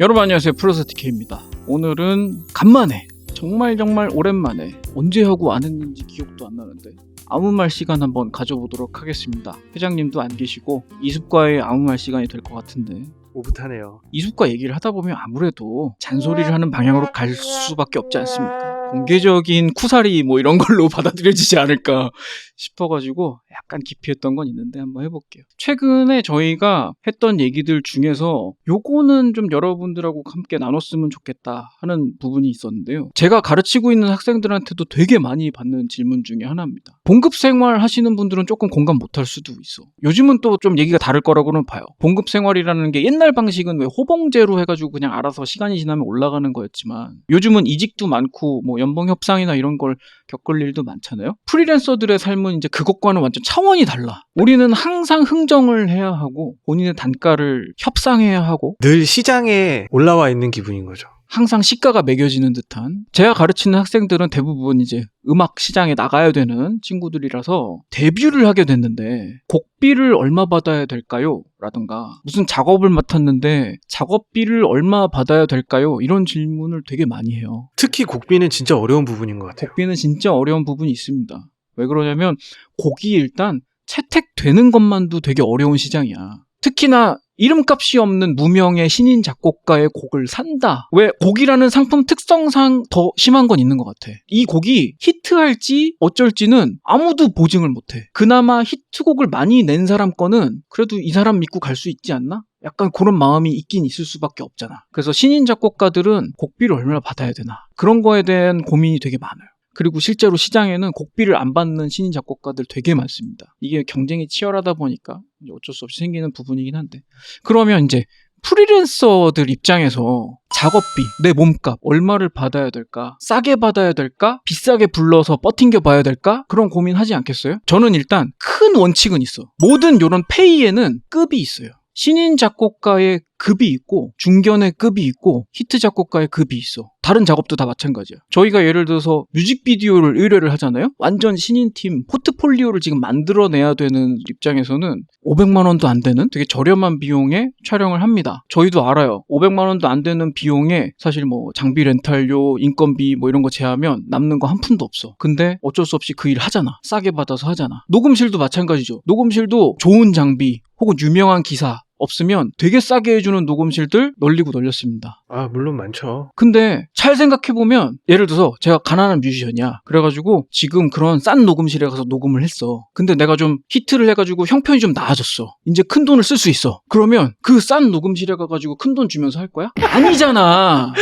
여러분 안녕하세요. 프로스트K입니다. 오늘은 간만에 정말 오랜만에 언제 하고 안 했는지 기억도 안 나는데 아무 말 시간 한번 가져보도록 하겠습니다. 회장님도 안 계시고 이숙과의 아무 말 시간이 될 것 같은데 오붓하네요. 이숙과 얘기를 하다 보면 아무래도 잔소리를 하는 방향으로 갈 수밖에 없지 않습니까? 공개적인 쿠사리 뭐 이런 걸로 받아들여지지 않을까 싶어가지고 약간 기피했던 건 있는데 한번 해볼게요. 최근에 저희가 했던 얘기들 중에서 요거는 좀 여러분들하고 함께 나눴으면 좋겠다 하는 부분이 있었는데요. 제가 가르치고 있는 학생들한테도 되게 많이 받는 질문 중에 하나입니다. 봉급생활 하시는 분들은 조금 공감 못할 수도 있어. 요즘은 또 좀 얘기가 다를 거라고는 봐요. 봉급생활이라는 게 옛날 방식은 왜 호봉제로 해가지고 그냥 알아서 시간이 지나면 올라가는 거였지만 요즘은 이직도 많고 뭐 연봉 협상이나 이런 걸 겪을 일도 많잖아요. 프리랜서들의 삶은 이제 그것과는 완전 차원이 달라. 우리는 항상 흥정을 해야 하고 본인의 단가를 협상해야 하고 늘 시장에 올라와 있는 기분인 거죠. 항상 시가가 매겨지는 듯한, 제가 가르치는 학생들은 대부분 이제 음악 시장에 나가야 되는 친구들이라서 데뷔를 하게 됐는데 곡비를 얼마 받아야 될까요? 라든가 무슨 작업을 맡았는데 작업비를 얼마 받아야 될까요? 이런 질문을 되게 많이 해요. 특히 곡비는 진짜 어려운 부분인 것 같아요. 곡비는 진짜 어려운 부분이 있습니다. 왜 그러냐면 곡이 일단 채택되는 것만도 되게 어려운 시장이야. 특히나 이름값이 없는 무명의 신인 작곡가의 곡을 산다. 왜? 곡이라는 상품 특성상 더 심한 건 있는 것 같아. 이 곡이 히트할지 어쩔지는 아무도 보증을 못해. 그나마 히트곡을 많이 낸 사람 거는 그래도 이 사람 믿고 갈 수 있지 않나? 약간 그런 마음이 있긴 있을 수밖에 없잖아. 그래서 신인 작곡가들은 곡비를 얼마나 받아야 되나? 그런 거에 대한 고민이 되게 많아요. 그리고 실제로 시장에는 곡비를 안 받는 신인 작곡가들 되게 많습니다. 이게 경쟁이 치열하다 보니까 어쩔 수 없이 생기는 부분이긴 한데, 그러면 이제 프리랜서들 입장에서 작업비, 내 몸값 얼마를 받아야 될까? 싸게 받아야 될까? 비싸게 불러서 버팅겨 봐야 될까? 그런 고민하지 않겠어요? 저는 일단 큰 원칙은 있어. 모든 이런 페이에는 급이 있어요. 신인 작곡가의 급이 있고 중견의 급이 있고 히트 작곡가의 급이 있어. 다른 작업도 다 마찬가지야. 저희가 예를 들어서 뮤직비디오를 의뢰를 하잖아요. 완전 신인팀 포트폴리오를 지금 만들어내야 되는 입장에서는 500만 원도 안 되는 되게 저렴한 비용에 촬영을 합니다. 저희도 알아요. 500만 원도 안 되는 비용에 사실 뭐 장비 렌탈료, 인건비 뭐 이런 거 제하면 남는 거 한 푼도 없어. 근데 어쩔 수 없이 그 일 하잖아. 싸게 받아서 하잖아. 녹음실도 마찬가지죠. 녹음실도 좋은 장비 혹은 유명한 기사 없으면 되게 싸게 해주는 녹음실들 널리고 널렸습니다. 아, 물론 많죠. 근데 잘 생각해보면 예를 들어서 제가 가난한 뮤지션이야. 그래가지고 지금 그런 싼 녹음실에 가서 녹음을 했어. 근데 내가 좀 히트를 해가지고 형편이 좀 나아졌어. 이제 큰 돈을 쓸 수 있어. 그러면 그 싼 녹음실에 가가지고 큰 돈 주면서 할 거야? 아니잖아.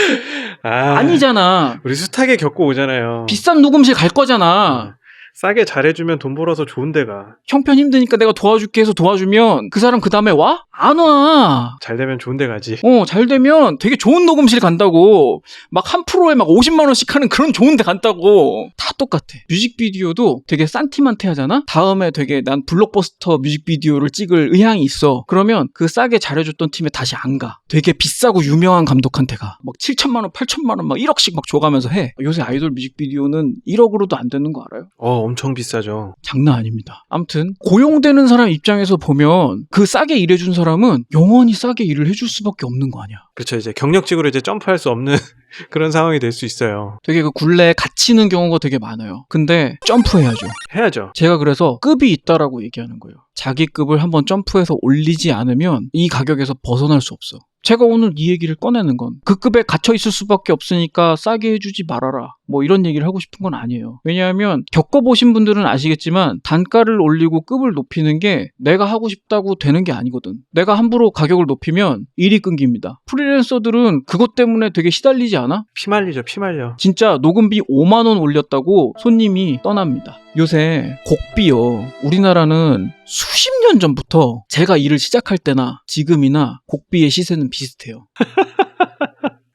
아니잖아. 우리 숱하게 겪고 오잖아요. 비싼 녹음실 갈 거잖아. 싸게 잘해주면 돈 벌어서 좋은 데가. 형편 힘드니까 내가 도와줄게 해서 도와주면 그 사람 그 다음에 와? 안 와. 잘 되면 좋은 데 가지. 잘 되면 되게 좋은 녹음실 간다고. 막 한 프로에 막 50만 원씩 하는 그런 좋은 데 간다고. 다 똑같아. 뮤직비디오도 되게 싼 팀한테 하잖아? 다음에 되게 난 블록버스터 뮤직비디오를 찍을 의향이 있어. 그러면 그 싸게 잘해줬던 팀에 다시 안 가. 되게 비싸고 유명한 감독한테 가. 막 7천만 원, 8천만 원 막 1억씩 막 줘가면서 해. 요새 아이돌 뮤직비디오는 1억으로도 안 되는 거 알아요? 엄청 비싸죠. 장난 아닙니다. 아무튼 고용되는 사람 입장에서 보면 그 싸게 일해준 사람은 영원히 싸게 일을 해줄 수밖에 없는 거 아니야. 그렇죠. 이제 경력직으로 이제 점프할 수 없는 그런 상황이 될 수 있어요. 되게 그 굴레에 갇히는 경우가 되게 많아요. 근데 점프해야죠. 해야죠. 제가 그래서 급이 있다라고 얘기하는 거예요. 자기 급을 한번 점프해서 올리지 않으면 이 가격에서 벗어날 수 없어. 제가 오늘 이 얘기를 꺼내는 건 그 급에 갇혀 있을 수밖에 없으니까 싸게 해주지 말아라. 뭐 이런 얘기를 하고 싶은 건 아니에요. 왜냐하면 겪어보신 분들은 아시겠지만 단가를 올리고 급을 높이는 게 내가 하고 싶다고 되는 게 아니거든. 내가 함부로 가격을 높이면 일이 끊깁니다. 프리랜서들은 그것 때문에 되게 시달리지 않아? 피말리죠. 피말려. 진짜 녹음비 5만 원 올렸다고 손님이 떠납니다. 요새 곡비요. 우리나라는 수십 년 전부터 제가 일을 시작할 때나 지금이나 곡비의 시세는 비슷해요.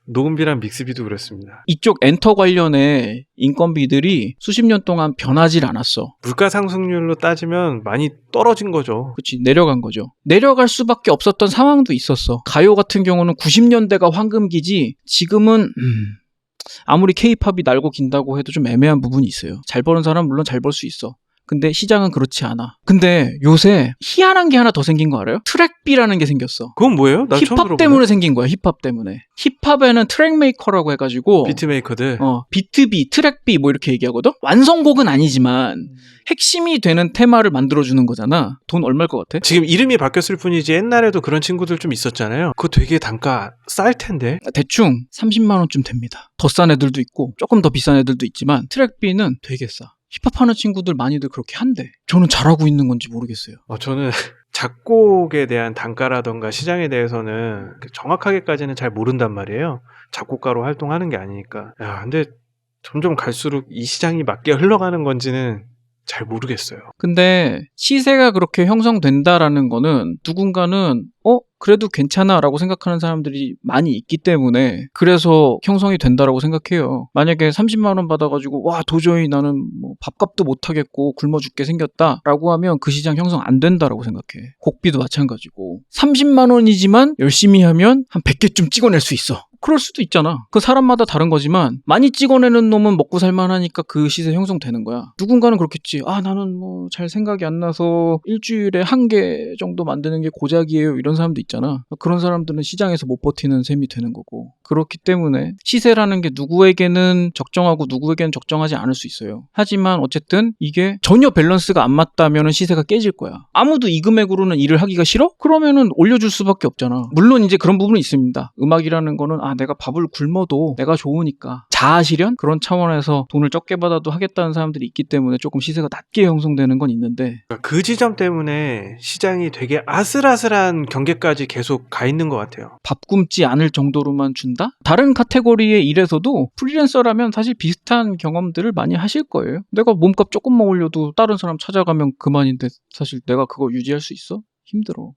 녹음비랑 믹스비도 그렇습니다. 이쪽 엔터 관련의 인건비들이 수십 년 동안 변하질 않았어. 물가 상승률로 따지면 많이 떨어진 거죠. 그치, 내려간 거죠. 내려갈 수밖에 없었던 상황도 있었어. 가요 같은 경우는 90년대가 황금기지 지금은 아무리 케이팝이 날고 긴다고 해도 좀 애매한 부분이 있어요. 잘 버는 사람은 물론 잘 벌 수 있어. 근데 시장은 그렇지 않아. 근데 요새 희한한 게 하나 더 생긴 거 알아요? 트랙비라는 게 생겼어. 그건 뭐예요? 나 처음 힙합 들어보네. 때문에 생긴 거야. 힙합 때문에. 힙합에는 트랙메이커라고 해가지고 비트메이커들. 비트비, 트랙비 뭐 이렇게 얘기하거든? 완성곡은 아니지만 핵심이 되는 테마를 만들어주는 거잖아. 돈 얼마일 것 같아? 지금 이름이 바뀌었을 뿐이지 옛날에도 그런 친구들 좀 있었잖아요. 그거 되게 단가 쌀 텐데. 대충 30만 원쯤 됩니다. 더 싼 애들도 있고 조금 더 비싼 애들도 있지만 트랙비는 되게 싸. 힙합하는 친구들 많이들 그렇게 한대. 저는 잘하고 있는 건지 모르겠어요. 저는 작곡에 대한 단가라던가 시장에 대해서는 정확하게까지는 잘 모른단 말이에요. 작곡가로 활동하는 게 아니니까. 야, 근데 점점 갈수록 이 시장이 맞게 흘러가는 건지는 잘 모르겠어요. 근데 시세가 그렇게 형성된다라는 거는 누군가는 그래도 괜찮아 라고 생각하는 사람들이 많이 있기 때문에 그래서 형성이 된다라고 생각해요. 만약에 30만 원 받아가지고 와 도저히 나는 뭐 밥값도 못하겠고 굶어 죽게 생겼다 라고 하면 그 시장 형성 안 된다라고 생각해. 곡비도 마찬가지고 30만 원이지만 열심히 하면 한 100개쯤 찍어낼 수 있어. 그럴 수도 있잖아. 그 사람마다 다른 거지만 많이 찍어내는 놈은 먹고 살만하니까 그 시세 형성되는 거야. 누군가는 그렇겠지. 나는 뭐 잘 생각이 안 나서 일주일에 1개 정도 만드는 게 고작이에요. 이런 사람도 있잖아. 그런 사람들은 시장에서 못 버티는 셈이 되는 거고. 그렇기 때문에 시세라는 게 누구에게는 적정하고 누구에게는 적정하지 않을 수 있어요. 하지만 어쨌든 이게 전혀 밸런스가 안 맞다면 시세가 깨질 거야. 아무도 이 금액으로는 일을 하기가 싫어? 그러면은 올려줄 수밖에 없잖아. 물론 이제 그런 부분이 있습니다. 음악이라는 거는 내가 밥을 굶어도 내가 좋으니까 자아실현? 그런 차원에서 돈을 적게 받아도 하겠다는 사람들이 있기 때문에 조금 시세가 낮게 형성되는 건 있는데 그 지점 때문에 시장이 되게 아슬아슬한 경계까지 계속 가 있는 것 같아요. 밥 굶지 않을 정도로만 준다? 다른 카테고리의 일에서도 프리랜서라면 사실 비슷한 경험들을 많이 하실 거예요. 내가 몸값 조금만 올려도 다른 사람 찾아가면 그만인데 사실 내가 그거 유지할 수 있어? 힘들어.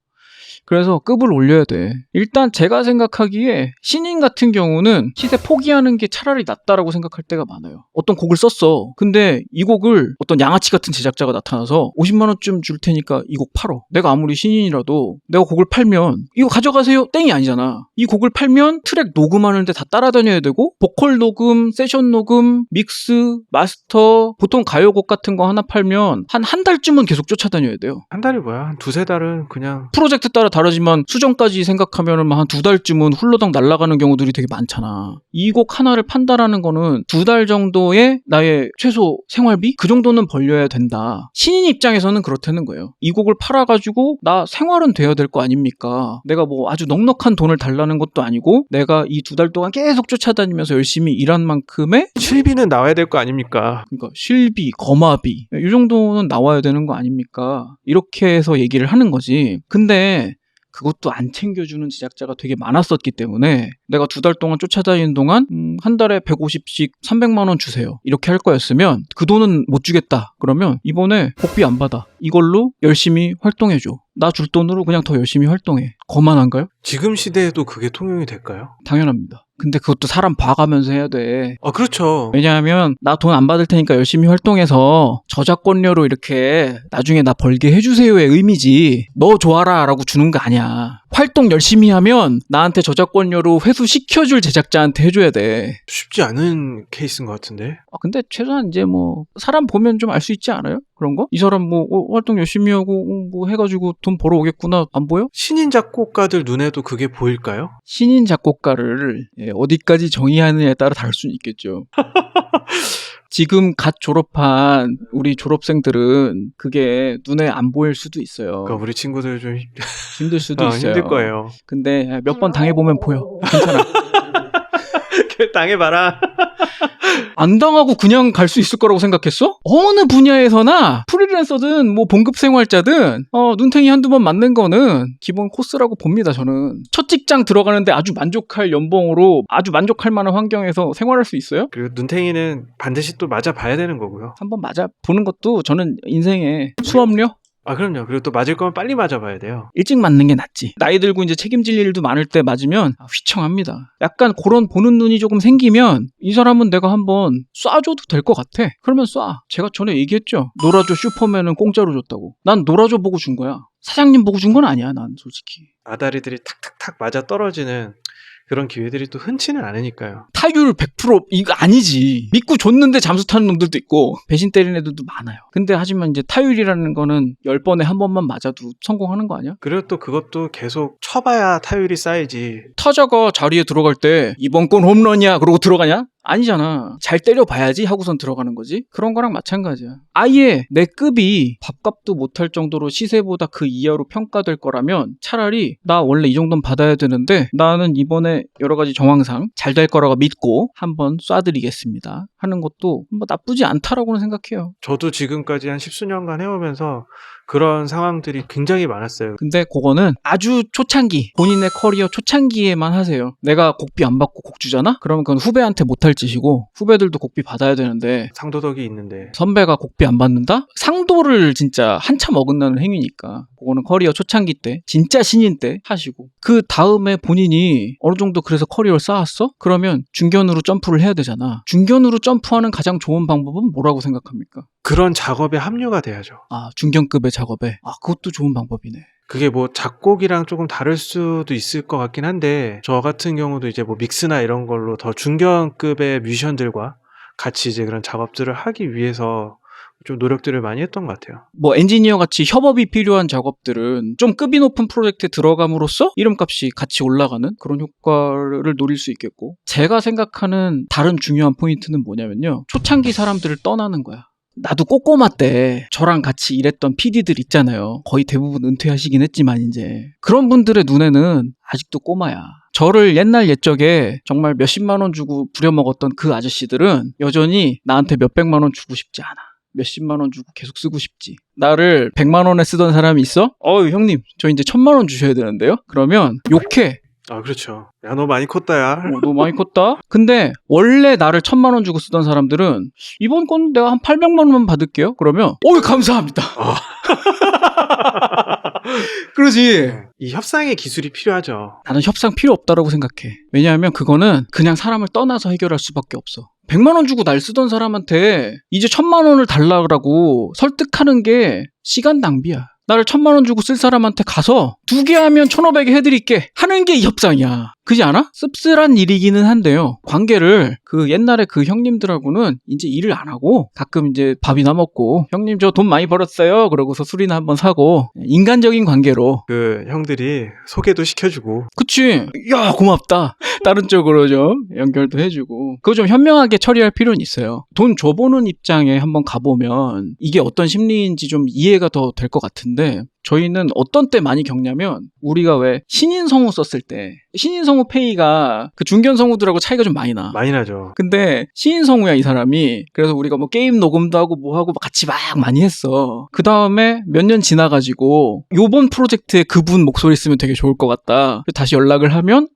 그래서 급을 올려야 돼. 일단 제가 생각하기에 신인 같은 경우는 시세 포기하는 게 차라리 낫다라고 생각할 때가 많아요. 어떤 곡을 썼어. 근데 이 곡을 어떤 양아치 같은 제작자가 나타나서 50만 원쯤 줄 테니까 이 곡 팔어. 내가 아무리 신인이라도 내가 곡을 팔면 이거 가져가세요 땡이 아니잖아. 이 곡을 팔면 트랙 녹음하는데 다 따라다녀야 되고 보컬 녹음, 세션 녹음, 믹스, 마스터 보통 가요곡 같은 거 하나 팔면 한 달쯤은 계속 쫓아다녀야 돼요. 한 달이 뭐야? 한 두세 달은 그냥 프로젝트 따라 다르지만 수정까지 생각하면 한 2달쯤은 훌러덩 날아가는 경우들이 되게 많잖아. 이 곡 하나를 판다라는 거는 2달 정도의 나의 최소 생활비? 그 정도는 벌려야 된다. 신인 입장에서는 그렇다는 거예요. 이 곡을 팔아가지고 나 생활은 돼야 될 거 아닙니까? 내가 뭐 아주 넉넉한 돈을 달라는 것도 아니고 내가 이 2달 동안 계속 쫓아다니면서 열심히 일한 만큼의 실비는 나와야 될 거 아닙니까? 그러니까 실비, 거마비 이 정도는 나와야 되는 거 아닙니까? 이렇게 해서 얘기를 하는 거지. 근데 그것도 안 챙겨주는 제작자가 되게 많았었기 때문에 내가 2달 동안 쫓아다니는 동안 한 달에 150씩 300만 원 주세요. 이렇게 할 거였으면 그 돈은 못 주겠다. 그러면 이번에 곡비 안 받아. 이걸로 열심히 활동해줘. 나 줄 돈으로 그냥 더 열심히 활동해. 거만한가요? 지금 시대에도 그게 통용이 될까요? 당연합니다. 근데 그것도 사람 봐가면서 해야 돼. 그렇죠. 왜냐하면 나 돈 안 받을 테니까 열심히 활동해서 저작권료로 이렇게 나중에 나 벌게 해주세요의 의미지 너 좋아라 라고 주는 거 아니야. 활동 열심히 하면 나한테 저작권료로 회수시켜줄 제작자한테 해줘야 돼. 쉽지 않은 케이스인 것 같은데. 근데 최소한 이제 뭐 사람 보면 좀 알 수 있지 않아요? 그런 거? 이 사람 뭐 활동 열심히 하고 뭐 해가지고 돈 벌어오겠구나 안 보여? 신인 작곡가들 눈에도 그게 보일까요? 신인 작곡가를 어디까지 정의하느냐에 따라 다를 수는 있겠죠. 지금 갓 졸업한 우리 졸업생들은 그게 눈에 안 보일 수도 있어요. 그러니까 우리 친구들 좀 힘들 수도 있어요. 힘들 거예요. 근데 몇 번 당해보면 보여. 괜찮아. 당해봐라. 안 당하고 그냥 갈 수 있을 거라고 생각했어? 어느 분야에서나 프리랜서든 뭐 봉급 생활자든 눈탱이 한두 번 맞는 거는 기본 코스라고 봅니다. 저는 첫 직장 들어가는데 아주 만족할 연봉으로 아주 만족할 만한 환경에서 생활할 수 있어요? 그리고 눈탱이는 반드시 또 맞아봐야 되는 거고요. 한번 맞아보는 것도 저는 인생의 수업료? 그럼요. 그리고 또 맞을 거면 빨리 맞아봐야 돼요. 일찍 맞는 게 낫지. 나이 들고 이제 책임질 일도 많을 때 맞으면 휘청합니다. 약간 그런 보는 눈이 조금 생기면 이 사람은 내가 한번 쏴줘도 될 것 같아. 그러면 쏴. 제가 전에 얘기했죠. 놀아줘 슈퍼맨은 공짜로 줬다고. 난 놀아줘 보고 준 거야. 사장님 보고 준 건 아니야. 난 솔직히. 아다리들이 탁탁탁 맞아 떨어지는 그런 기회들이 또 흔치는 않으니까요. 타율 100% 이거 아니지. 믿고 줬는데 잠수 타는 놈들도 있고 배신 때리는 애들도 많아요. 근데 하지만 이제 타율이라는 거는 10번에 한 번만 맞아도 성공하는 거 아니야? 그리고 또 그것도 계속 쳐봐야 타율이 쌓이지. 타자가 자리에 들어갈 때 이번 건 홈런이야 그러고 들어가냐? 아니잖아. 잘 때려봐야지 하고선 들어가는 거지. 그런 거랑 마찬가지야. 아예 내 급이 밥값도 못할 정도로 시세보다 그 이하로 평가될 거라면 차라리 나 원래 이 정도는 받아야 되는데 나는 이번에 여러 가지 정황상 잘 될 거라고 믿고 한번 쏴드리겠습니다 하는 것도 뭐 나쁘지 않다라고는 생각해요. 저도 지금까지 한 10수년간 해오면서 그런 상황들이 굉장히 많았어요. 근데 그거는 아주 초창기, 본인의 커리어 초창기에만 하세요. 내가 곡비 안 받고 곡 주잖아? 그러면 그건 후배한테 못할 짓이고 후배들도 곡비 받아야 되는데 상도덕이 있는데. 선배가 곡비 안 받는다? 상도를 진짜 한참 어긋나는 행위니까 그거는 커리어 초창기 때 진짜 신인 때 하시고 그 다음에 본인이 어느 정도 그래서 커리어를 쌓았어? 그러면 중견으로 점프를 해야 되잖아. 중견으로 점프하는 가장 좋은 방법은 뭐라고 생각합니까? 그런 작업에 합류가 돼야죠. 아, 중견급의 작업에. 아, 그것도 좋은 방법이네. 그게 뭐 작곡이랑 조금 다를 수도 있을 것 같긴 한데 저 같은 경우도 이제 뭐 믹스나 이런 걸로 더 중견급의 뮤지션들과 같이 이제 그런 작업들을 하기 위해서 좀 노력들을 많이 했던 것 같아요. 뭐 엔지니어 같이 협업이 필요한 작업들은 좀 급이 높은 프로젝트에 들어감으로써 이름값이 같이 올라가는 그런 효과를 노릴 수 있겠고 제가 생각하는 다른 중요한 포인트는 뭐냐면요. 초창기 사람들을 떠나는 거야. 나도 꼬꼬마 때 저랑 같이 일했던 PD들 있잖아요. 거의 대부분 은퇴하시긴 했지만 이제 그런 분들의 눈에는 아직도 꼬마야. 저를 옛날 옛적에 정말 몇십만 원 주고 부려먹었던 그 아저씨들은 여전히 나한테 몇백만 원 주고 싶지 않아. 몇십만 원 주고 계속 쓰고 싶지. 나를 100만 원에 쓰던 사람이 있어? 형님 저 이제 1000만 원 주셔야 되는데요? 그러면 욕해. 아, 그렇죠. 야, 너 많이 컸다, 야. 너 많이 컸다? 근데 원래 나를 1000만 원 주고 쓰던 사람들은 이번 건 내가 한 800만 원만 받을게요. 그러면 감사합니다. 그러지. 이 협상의 기술이 필요하죠. 나는 협상 필요 없다라고 생각해. 왜냐하면 그거는 그냥 사람을 떠나서 해결할 수밖에 없어. 100만 원 주고 날 쓰던 사람한테 이제 1000만 원을 달라고 설득하는 게 시간 낭비야. 나를 1000만 원 주고 쓸 사람한테 가서 2개 하면 1500에 해드릴게 하는 게 이 협상이야. 그지 않아? 씁쓸한 일이기는 한데요. 관계를 그 옛날에 그 형님들하고는 이제 일을 안 하고 가끔 이제 밥이나 먹고 형님 저 돈 많이 벌었어요. 그러고서 술이나 한번 사고 인간적인 관계로 그 형들이 소개도 시켜주고. 그치. 야 고맙다. 다른 쪽으로 좀 연결도 해주고 그거 좀 현명하게 처리할 필요는 있어요. 돈 줘보는 입장에 한번 가보면 이게 어떤 심리인지 좀 이해가 더 될 것 같은데 저희는 어떤 때 많이 겪냐면 우리가 왜 신인성우 썼을 때 신인성우 페이가 그 중견성우들하고 차이가 좀 많이 나. 많이 나죠. 근데 신인성우야 이 사람이. 그래서 우리가 뭐 게임 녹음도 하고 뭐 하고 같이 막 많이 했어. 그 다음에 몇 년 지나가지고 요번 프로젝트에 그분 목소리 쓰면 되게 좋을 것 같다. 다시 연락을 하면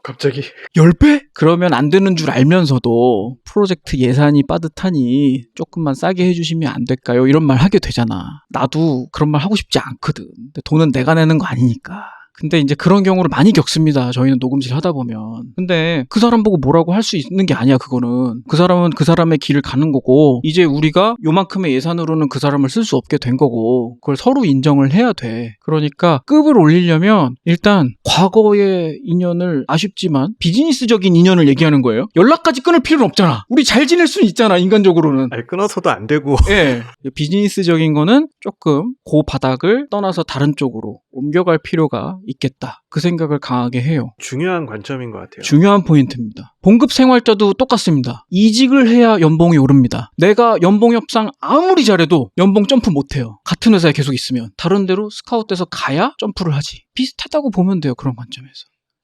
갑자기 10배? 그러면 안 되는 줄 알면서도 프로젝트 예산이 빠듯하니 조금만 싸게 해주시면 안 될까요? 이런 말 하게 되잖아. 나도 그런 말 하고 싶지 않거든. 근데 돈은 내가 내는 거 아니니까. 근데 이제 그런 경우를 많이 겪습니다. 저희는 녹음실 하다 보면. 근데 그 사람 보고 뭐라고 할 수 있는 게 아니야, 그거는. 그 사람은 그 사람의 길을 가는 거고, 이제 우리가 요만큼의 예산으로는 그 사람을 쓸 수 없게 된 거고, 그걸 서로 인정을 해야 돼. 그러니까 급을 올리려면 일단 과거의 인연을 아쉽지만 비즈니스적인 인연을 얘기하는 거예요. 연락까지 끊을 필요는 없잖아. 우리 잘 지낼 수는 있잖아, 인간적으로는. 아니, 끊어서도 안 되고. 예. 비즈니스적인 거는 조금 그 바닥을 떠나서 다른 쪽으로 옮겨갈 필요가 있겠다. 그 생각을 강하게 해요. 중요한 관점인 것 같아요. 중요한 포인트입니다. 봉급 생활자도 똑같습니다. 이직을 해야 연봉이 오릅니다. 내가 연봉 협상 아무리 잘해도 연봉 점프 못해요. 같은 회사에 계속 있으면. 다른 데로 스카웃돼서 가야 점프를 하지. 비슷하다고 보면 돼요. 그런 관점에서.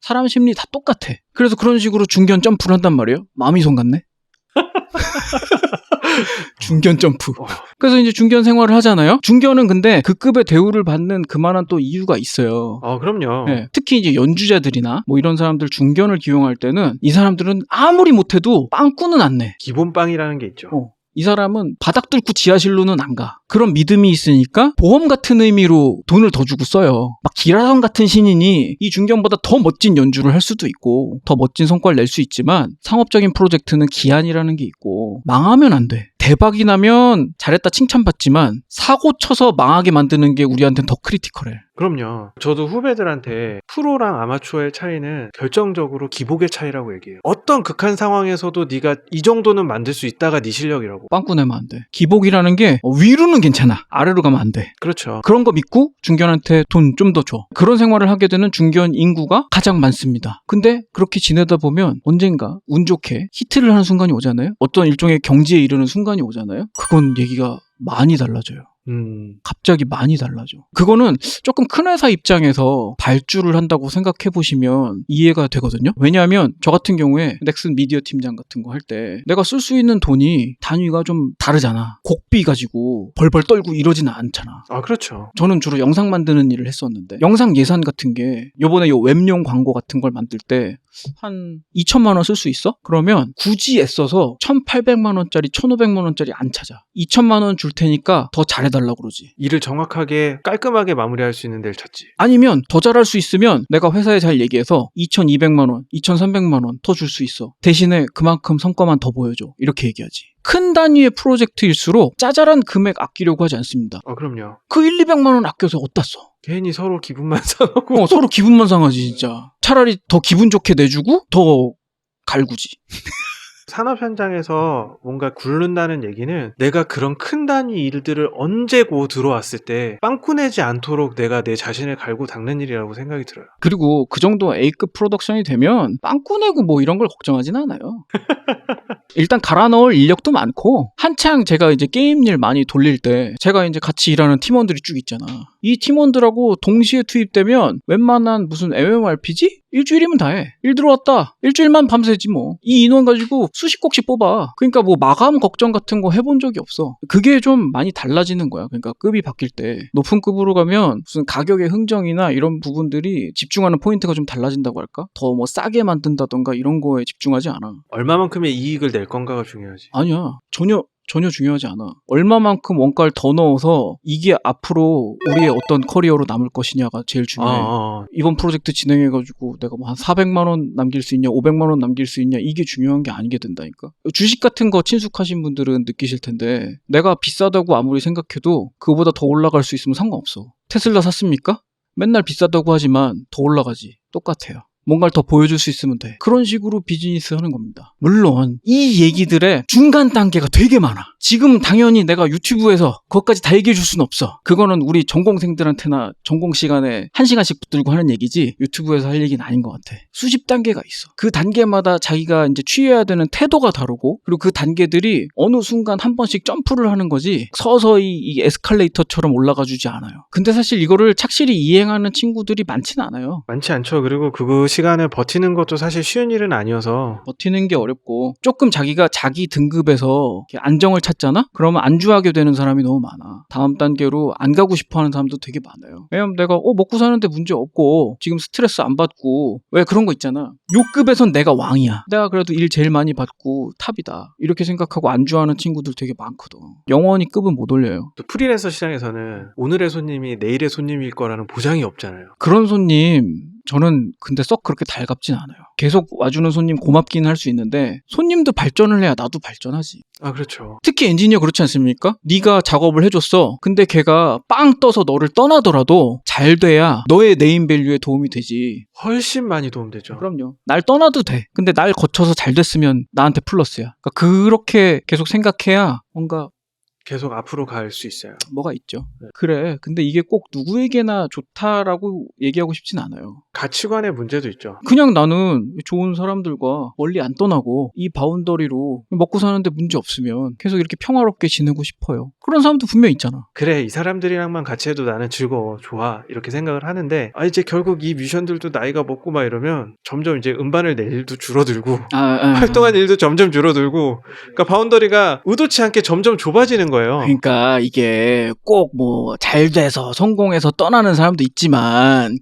사람 심리 다 똑같아. 그래서 그런 식으로 중견 점프를 한단 말이에요. 마음이 손 같네. 중견 점프. 그래서 이제 중견 생활을 하잖아요. 중견은 근데 그 급의 대우를 받는 그만한 또 이유가 있어요. 그럼요. 네. 특히 이제 연주자들이나 뭐 이런 사람들 중견을 기용할 때는 이 사람들은 아무리 못해도 빵꾸는 안 내. 기본빵이라는 게 있죠. 이 사람은 바닥 뚫고 지하실로는 안 가. 그런 믿음이 있으니까 보험 같은 의미로 돈을 더 주고 써요. 막 기라성 같은 신인이 이 중견보다 더 멋진 연주를 할 수도 있고 더 멋진 성과를 낼 수 있지만 상업적인 프로젝트는 기한이라는 게 있고 망하면 안 돼. 대박이 나면 잘했다 칭찬받지만 사고 쳐서 망하게 만드는 게 우리한테는 더 크리티컬해. 그럼요. 저도 후배들한테 프로랑 아마추어의 차이는 결정적으로 기복의 차이라고 얘기해요. 어떤 극한 상황에서도 네가 이 정도는 만들 수 있다가 네 실력이라고. 빵꾸 내면 안 돼. 기복이라는 게 위로는 괜찮아. 아래로 가면 안 돼. 그렇죠. 그런 거 믿고 중견한테 돈 좀 더 줘. 그런 생활을 하게 되는 중견 인구가 가장 많습니다. 근데 그렇게 지내다 보면 언젠가 운 좋게 히트를 하는 순간이 오잖아요. 어떤 일종의 경지에 이르는 순간이 오잖아요. 그건 얘기가 많이 달라져요. 갑자기 많이 달라져. 그거는 조금 큰 회사 입장에서 발주를 한다고 생각해 보시면 이해가 되거든요. 왜냐하면 저 같은 경우에 넥슨 미디어 팀장 같은 거 할 때 내가 쓸 수 있는 돈이 단위가 좀 다르잖아. 곡비 가지고 벌벌 떨고 이러지는 않잖아. 아, 그렇죠. 저는 주로 영상 만드는 일을 했었는데 영상 예산 같은 게 요번에 요 웹용 광고 같은 걸 만들 때 한 2천만 원 쓸 수 있어? 그러면 굳이 애써서 1,800만 원짜리 1,500만 원짜리 안 찾아. 2천만 원 줄 테니까 더 잘해달라고 그러지. 일을 정확하게 깔끔하게 마무리할 수 있는 데를 찾지. 아니면 더 잘할 수 있으면 내가 회사에 잘 얘기해서 2,200만 원, 2,300만 원 더 줄 수 있어. 대신에 그만큼 성과만 더 보여줘. 이렇게 얘기하지. 큰 단위의 프로젝트일수록 짜잘한 금액 아끼려고 하지 않습니다. 그럼요. 그 1, 200만 원 아껴서 어디다 써? 괜히 서로 기분만 상하고. 서로 기분만 상하지 진짜. 차라리 더 기분 좋게 내주고 더 갈구지. 산업 현장에서 뭔가 굴른다는 얘기는 내가 그런 큰 단위 일들을 언제고 들어왔을 때 빵꾸 내지 않도록 내가 내 자신을 갈고 닦는 일이라고 생각이 들어요. 그리고 그 정도 A급 프로덕션이 되면 빵꾸 내고 뭐 이런 걸 걱정하진 않아요. 일단 갈아 넣을 인력도 많고 한창 제가 이제 게임 일 많이 돌릴 때 제가 이제 같이 일하는 팀원들이 쭉 있잖아. 이 팀원들하고 동시에 투입되면 웬만한 무슨 MMORPG? 일주일이면 다 해. 일 들어왔다. 일주일만 밤새지 뭐. 이 인원 가지고 수십 곡씩 뽑아. 그러니까 뭐 마감 걱정 같은 거 해본 적이 없어. 그게 좀 많이 달라지는 거야. 그러니까 급이 바뀔 때 높은 급으로 가면 무슨 가격의 흥정이나 이런 부분들이 집중하는 포인트가 좀 달라진다고 할까? 더 뭐 싸게 만든다던가 이런 거에 집중하지 않아. 얼마만큼의 이익을 낼 건가가 중요하지. 아니야. 전혀 중요하지 않아. 얼마만큼 원가를 더 넣어서 이게 앞으로 우리의 어떤 커리어로 남을 것이냐가 제일 중요해. 이번 프로젝트 진행해가지고 내가 뭐 한 400만 원 남길 수 있냐, 500만 원 남길 수 있냐 이게 중요한 게 아니게 된다니까. 주식 같은 거 친숙하신 분들은 느끼실 텐데 내가 비싸다고 아무리 생각해도 그거보다 더 올라갈 수 있으면 상관없어. 테슬라 샀습니까? 맨날 비싸다고 하지만 더 올라가지. 똑같아요. 뭔가를 더 보여줄 수 있으면 돼. 그런 식으로 비즈니스 하는 겁니다. 물론 이 얘기들의 중간 단계가 되게 많아. 지금 당연히 내가 유튜브에서 그것까지 다 얘기해 줄 수는 없어. 그거는 우리 전공생들한테나 전공 시간에 1시간씩 붙들고 하는 얘기지 유튜브에서 할 얘기는 아닌 것 같아. 수십 단계가 있어. 그 단계마다 자기가 이제 취해야 되는 태도가 다르고 그리고 그 단계들이 어느 순간 한 번씩 점프를 하는 거지 서서히 이 에스컬레이터처럼 올라가 주지 않아요. 근데 사실 이거를 착실히 이행하는 친구들이 많지는 않아요. 많지 않죠. 그리고 그 시간을 버티는 것도 사실 쉬운 일은 아니어서 버티는 게 어렵고 조금 자기가 자기 등급에서 안정을 찾잖아? 그러면 안주하게 되는 사람이 너무 많아. 다음 단계로 안 가고 싶어하는 사람도 되게 많아요. 왜냐면 내가 먹고 사는데 문제 없고 지금 스트레스 안 받고 왜 그런 거 있잖아. 요 급에선 내가 왕이야. 내가 그래도 일 제일 많이 받고 탑이다. 이렇게 생각하고 안주하는 친구들 되게 많거든. 영원히 급은 못 올려요. 또 프리랜서 시장에서는 오늘의 손님이 내일의 손님일 거라는 보장이 없잖아요. 그런 손님 저는 근데 썩 그렇게 달갑진 않아요. 계속 와주는 손님 고맙긴 할 수 있는데 손님도 발전을 해야 나도 발전하지. 아, 그렇죠. 특히 엔지니어 그렇지 않습니까? 네가 작업을 해줬어. 근데 걔가 빵 떠서 너를 떠나더라도 잘 돼야 너의 네임밸류에 도움이 되지. 훨씬 많이 도움되죠. 그럼요. 날 떠나도 돼. 근데 날 거쳐서 잘 됐으면 나한테 플러스야. 그러니까 그렇게 계속 생각해야 뭔가 계속 앞으로 갈 수 있어요. 뭐가 있죠. 그래. 근데 이게 꼭 누구에게나 좋다라고 얘기하고 싶진 않아요. 가치관의 문제도 있죠. 그냥 나는 좋은 사람들과 멀리 안 떠나고 이 바운더리로 먹고 사는데 문제 없으면 계속 이렇게 평화롭게 지내고 싶어요. 그런 사람도 분명히 있잖아. 그래, 이 사람들이랑만 같이 해도 나는 즐거워, 좋아 이렇게 생각을 하는데 이제 결국 이 뮤지션들도 나이가 먹고 막 이러면 점점 이제 음반을 낼 일도 줄어들고 활동한 일도 점점 줄어들고 그러니까 바운더리가 의도치 않게 점점 좁아지는 거예요. 그러니까 이게 꼭 뭐 잘 돼서 성공해서 떠나는 사람도 있지만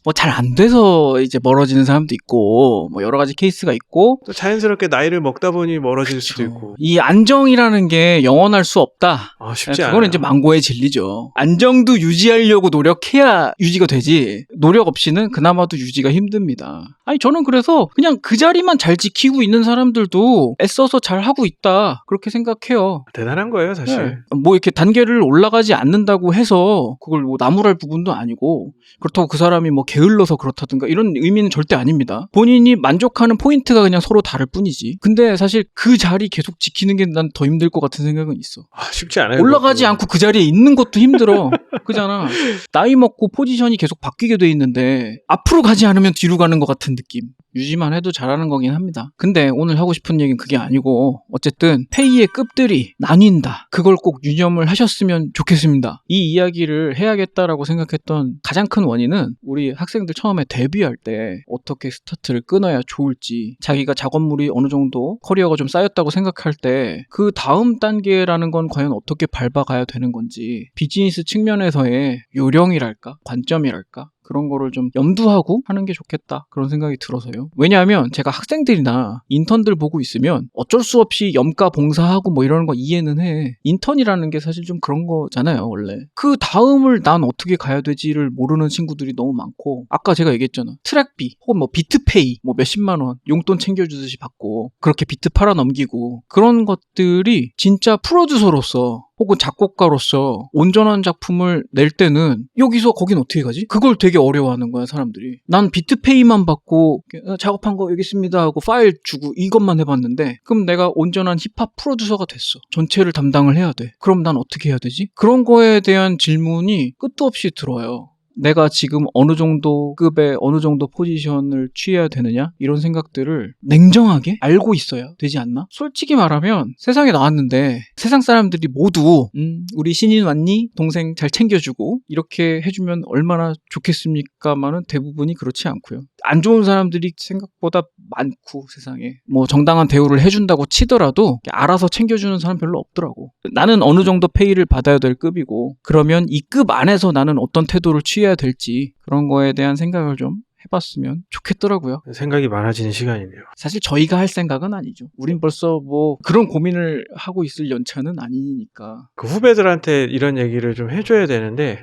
뭐 잘 안 돼서 이제 멀어지는 사람도 있고 뭐 여러 가지 케이스가 있고 또 자연스럽게 나이를 먹다 보니 멀어질 수도 있고. 이 안정이라는 게 영원할 수 없다. 아, 쉽지 않아요. 그거는 이제 망고의 진리죠. 안정도 유지하려고 노력해야 유지가 되지 노력 없이는 그나마도 유지가 힘듭니다. 아니 저는 그래서 그냥 그 자리만 잘 지키고 있는 사람들도 애써서 잘 하고 있다 그렇게 생각해요. 대단한 거예요, 사실. 네. 뭐 이렇게 단계를 올라가지 않는다고 해서 그걸 뭐 나무랄 부분도 아니고 그렇다고 그 사람이 뭐 게을러서 그렇다든가 이런 의미는 절대 아닙니다. 본인이 만족하는 포인트가 그냥 서로 다를 뿐이지. 근데 사실 그 자리 계속 지키는 게 난 더 힘들 것 같은 생각은 있어. 아, 쉽지 않아요. 올라가지 그것도. 않고 그 자리에 있는 것도 힘들어. 그잖아. 나이 먹고 포지션이 계속 바뀌게 돼 있는데 앞으로 가지 않으면 뒤로 가는 것 같은 느낌. 유지만 해도 잘하는 거긴 합니다. 근데 오늘 하고 싶은 얘기는 그게 아니고 어쨌든 페이의 급들이 나뉜다. 그걸 꼭 유념을 하셨으면 좋겠습니다. 이 이야기를 해야겠다라고 생각했던 가장 큰 원인은 우리 학생들 처음에 데뷔할 때 어떻게 스타트를 끊어야 좋을지 자기가 작업물이 어느 정도 커리어가 좀 쌓였다고 생각할 때 그 다음 단계라는 건 과연 어떻게 밟아가야 되는 건지 비즈니스 측면에서의 요령이랄까 관점이랄까 그런 거를 좀 염두하고 하는 게 좋겠다 그런 생각이 들어서요. 왜냐하면 제가 학생들이나 인턴들 보고 있으면 어쩔 수 없이 염가 봉사하고 뭐 이러는 거 이해는 해. 인턴이라는 게 사실 좀 그런 거잖아요 원래. 그 다음을 난 어떻게 가야 되지를 모르는 친구들이 너무 많고 아까 제가 얘기했잖아. 트랙비 혹은 뭐 비트페이 뭐 몇십만 원 용돈 챙겨주듯이 받고 그렇게 비트 팔아 넘기고 그런 것들이 진짜 프로듀서로서 혹은 작곡가로서 온전한 작품을 낼 때는 여기서 거긴 어떻게 가지? 그걸 되게 어려워하는 거야 사람들이. 난 비트페이만 받고 작업한 거 여기 있습니다 하고 파일 주고 이것만 해봤는데 그럼 내가 온전한 힙합 프로듀서가 됐어. 전체를 담당을 해야 돼. 그럼 난 어떻게 해야 되지? 그런 거에 대한 질문이 끝도 없이 들어요. 내가 지금 어느 정도 급의 어느 정도 포지션을 취해야 되느냐 이런 생각들을 냉정하게 알고 있어야 되지 않나? 솔직히 말하면 세상에 나왔는데 세상 사람들이 모두 우리 신인 왔니? 동생 잘 챙겨주고 이렇게 해주면 얼마나 좋겠습니까만은 대부분이 그렇지 않고요. 안 좋은 사람들이 생각보다 많고 세상에 뭐 정당한 대우를 해준다고 치더라도 알아서 챙겨주는 사람 별로 없더라고. 나는 어느 정도 페이를 받아야 될 급이고 그러면 이 급 안에서 나는 어떤 태도를 취해야 될지 그런 거에 대한 생각을 좀 해봤으면 좋겠더라고요. 생각이 많아지는 시간이네요. 사실 저희가 할 생각은 아니죠. 우린 벌써 뭐 그런 고민을 하고 있을 연차는 아니니까. 그 후배들한테 이런 얘기를 좀 해줘야 되는데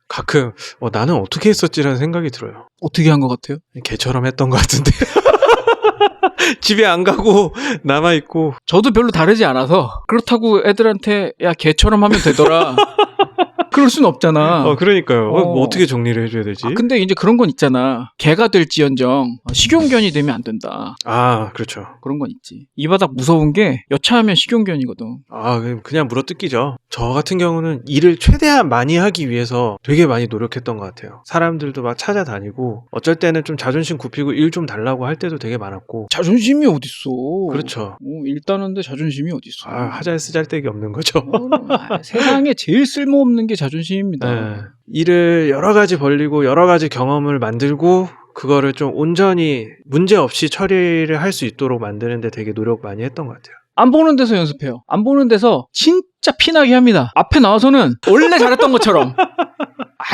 가끔 나는 어떻게 했었지라는 생각이 들어요. 어떻게 한 것 같아요? 걔처럼 했던 것 같은데 집에 안 가고 남아있고. 저도 별로 다르지 않아서 그렇다고 애들한테 야 걔처럼 하면 되더라 그럴 순 없잖아. 그러니까요. 뭐 어떻게 정리를 해줘야 되지? 근데 이제 그런 건 있잖아. 개가 될지언정 식용견이 되면 안 된다. 아, 그렇죠. 그런 건 있지. 이 바닥 무서운 게 여차하면 식용견이거든. 아, 그냥 물어뜯기죠. 저 같은 경우는 일을 최대한 많이 하기 위해서 되게 많이 노력했던 것 같아요. 사람들도 막 찾아다니고 어쩔 때는 좀 자존심 굽히고 일 좀 달라고 할 때도 되게 많았고. 자존심이 어딨어. 그렇죠. 일 따는데 자존심이 어딨어. 하잘 쓰잘데기 없는 거죠. 세상에 제일 쓸모없는 게 자존심입니다. 네. 일을 여러 가지 벌리고 여러 가지 경험을 만들고 그거를 좀 온전히 문제 없이 처리를 할 수 있도록 만드는데 되게 노력 많이 했던 것 같아요. 안 보는 데서 연습해요. 안 보는 데서 진짜 피나게 합니다. 앞에 나와서는 원래 잘했던 것처럼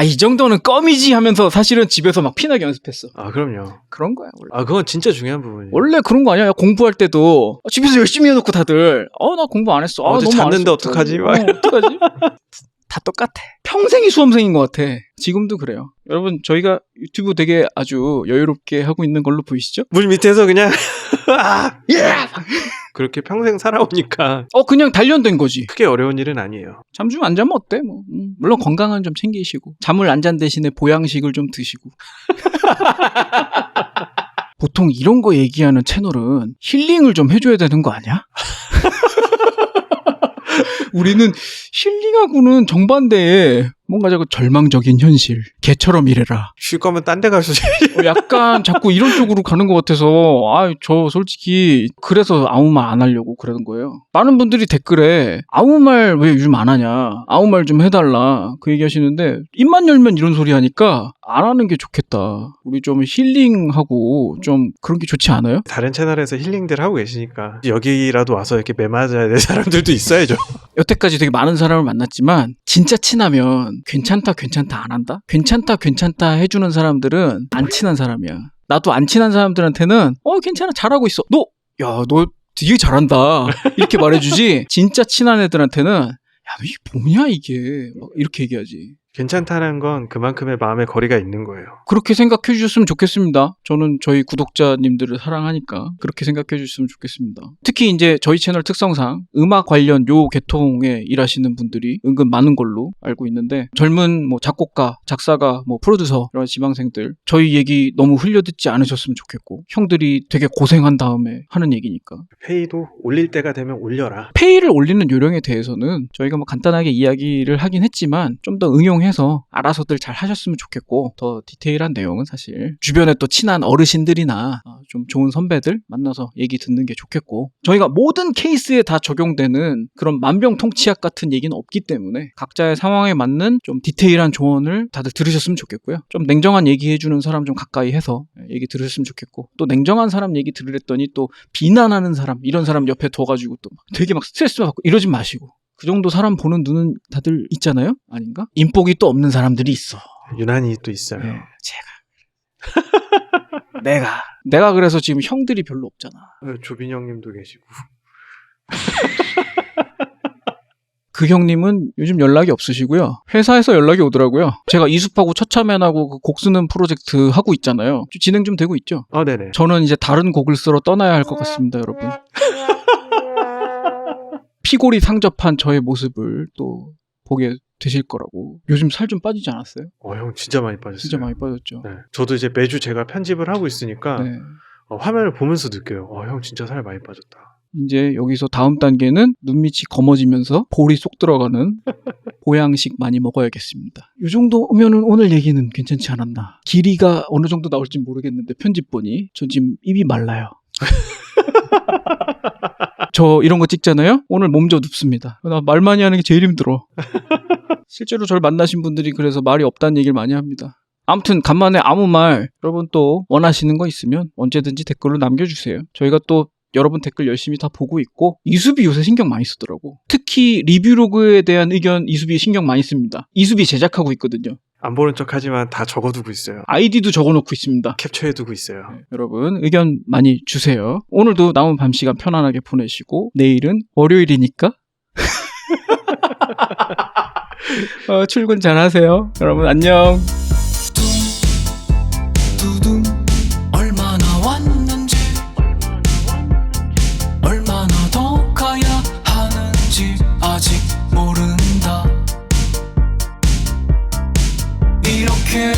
이 정도는 껌이지 하면서 사실은 집에서 막 피나게 연습했어. 아, 그럼요. 그런 거야 원래. 그건 진짜 중요한 부분이에요. 원래 그런 거 아니야? 공부할 때도 집에서 열심히 해놓고 다들 나 공부 안 했어. 어제 너무 안 잤는데 했어. 어떡하지? 어떡하지? 다 똑같아. 평생이 수험생인 것 같아. 지금도 그래요. 여러분 저희가 유튜브 되게 아주 여유롭게 하고 있는 걸로 보이시죠? 물 밑에서 그냥 그렇게 평생 살아오니까 그냥 단련된 거지. 크게 어려운 일은 아니에요. 잠 좀 안 자면 어때? 뭐 물론 건강은 좀 챙기시고 잠을 안 잔 대신에 보양식을 좀 드시고. 보통 이런 거 얘기하는 채널은 힐링을 좀 해줘야 되는 거 아니야? 우리는 힐링하고는 정반대에 뭔가 자꾸 절망적인 현실. 개처럼 일해라. 쉴 거면 딴 데 가서 약간 자꾸 이런 쪽으로 가는 것 같아서 저 솔직히 그래서 아무 말 안 하려고 그러는 거예요. 많은 분들이 댓글에 아무 말 왜 요즘 안 하냐, 아무 말 좀 해달라 그 얘기 하시는데 입만 열면 이런 소리 하니까 안 하는 게 좋겠다. 우리 좀 힐링하고 좀 그런 게 좋지 않아요? 다른 채널에서 힐링들 하고 계시니까 여기라도 와서 이렇게 매맞아야 될 사람들도 있어야죠. 여태까지 되게 많은 사람을 만났지만 진짜 친하면 괜찮다 안 한다? 괜찮다 해주는 사람들은 안 친한 사람이야. 나도 안 친한 사람들한테는 괜찮아 잘하고 있어. 너 되게 잘한다 이렇게 말해주지. 진짜 친한 애들한테는 야 너 이게 뭐냐 이게 막 이렇게 얘기하지. 괜찮다는 건 그만큼의 마음의 거리가 있는 거예요. 그렇게 생각해 주셨으면 좋겠습니다. 저는 저희 구독자님들을 사랑하니까 그렇게 생각해 주셨으면 좋겠습니다. 특히 이제 저희 채널 특성상 음악 관련 요 계통에 일하시는 분들이 은근 많은 걸로 알고 있는데 젊은 뭐 작곡가, 작사가, 뭐 프로듀서 이런 지망생들 저희 얘기 너무 흘려듣지 않으셨으면 좋겠고 형들이 되게 고생한 다음에 하는 얘기니까 페이도 올릴 때가 되면 올려라. 페이를 올리는 요령에 대해서는 저희가 뭐 간단하게 이야기를 하긴 했지만 좀 더 응용해서 알아서들 잘 하셨으면 좋겠고 더 디테일한 내용은 사실 주변에 또 친한 어르신들이나 좀 좋은 선배들 만나서 얘기 듣는 게 좋겠고 저희가 모든 케이스에 다 적용되는 그런 만병통치약 같은 얘기는 없기 때문에 각자의 상황에 맞는 좀 디테일한 조언을 다들 들으셨으면 좋겠고요. 좀 냉정한 얘기해주는 사람 좀 가까이 해서 얘기 들으셨으면 좋겠고 또 냉정한 사람 얘기 들으랬더니 또 비난하는 사람 이런 사람 옆에 둬가지고 또 되게 막 스트레스 받고 이러지 마시고 그 정도 사람 보는 눈은 다들 있잖아요? 아닌가? 인복이 또 없는 사람들이 있어. 유난히 또 있어요. 네, 제가 내가 그래서 지금 형들이 별로 없잖아. 조빈 형님도 계시고. 그 형님은 요즘 연락이 없으시고요. 회사에서 연락이 오더라고요. 제가 이수하고 처참해하고 그 곡 쓰는 프로젝트 하고 있잖아요. 진행 좀 되고 있죠? 네네. 저는 이제 다른 곡을 쓰러 떠나야 할 것 같습니다, 여러분. 피골이 상접한 저의 모습을 또 보게 되실 거라고. 요즘 살 좀 빠지지 않았어요? 형 진짜 많이 빠졌어요. 진짜 많이 빠졌죠. 네. 저도 이제 매주 제가 편집을 하고 있으니까 네. 화면을 보면서 느껴요. 형 진짜 살 많이 빠졌다. 이제 여기서 다음 단계는 눈밑이 검어지면서 볼이 쏙 들어가는 보양식 많이 먹어야겠습니다. 이 정도면은 오늘 얘기는 괜찮지 않았나. 길이가 어느 정도 나올지 모르겠는데 편집본이 저 지금 입이 말라요. 저 이런 거 찍잖아요? 오늘 몸져 눕습니다. 나 말 많이 하는 게 제일 힘들어. 실제로 저를 만나신 분들이 그래서 말이 없다는 얘기를 많이 합니다. 아무튼 간만에 아무 말 여러분 또 원하시는 거 있으면 언제든지 댓글로 남겨주세요. 저희가 또 여러분 댓글 열심히 다 보고 있고 이수비 요새 신경 많이 쓰더라고. 특히 리뷰로그에 대한 의견 이수비 신경 많이 씁니다. 이수비 제작하고 있거든요. 안 보는 척 하지만 다 적어두고 있어요. 아이디도 적어놓고 있습니다. 캡처해두고 있어요. 네, 여러분 의견 많이 주세요. 오늘도 남은 밤 시간 편안하게 보내시고 내일은 월요일이니까 출근 잘 하세요. 여러분 안녕. 두둥 얼마나 왔는지 얼마나 더 가야 하는지 아직 모른다. 이렇게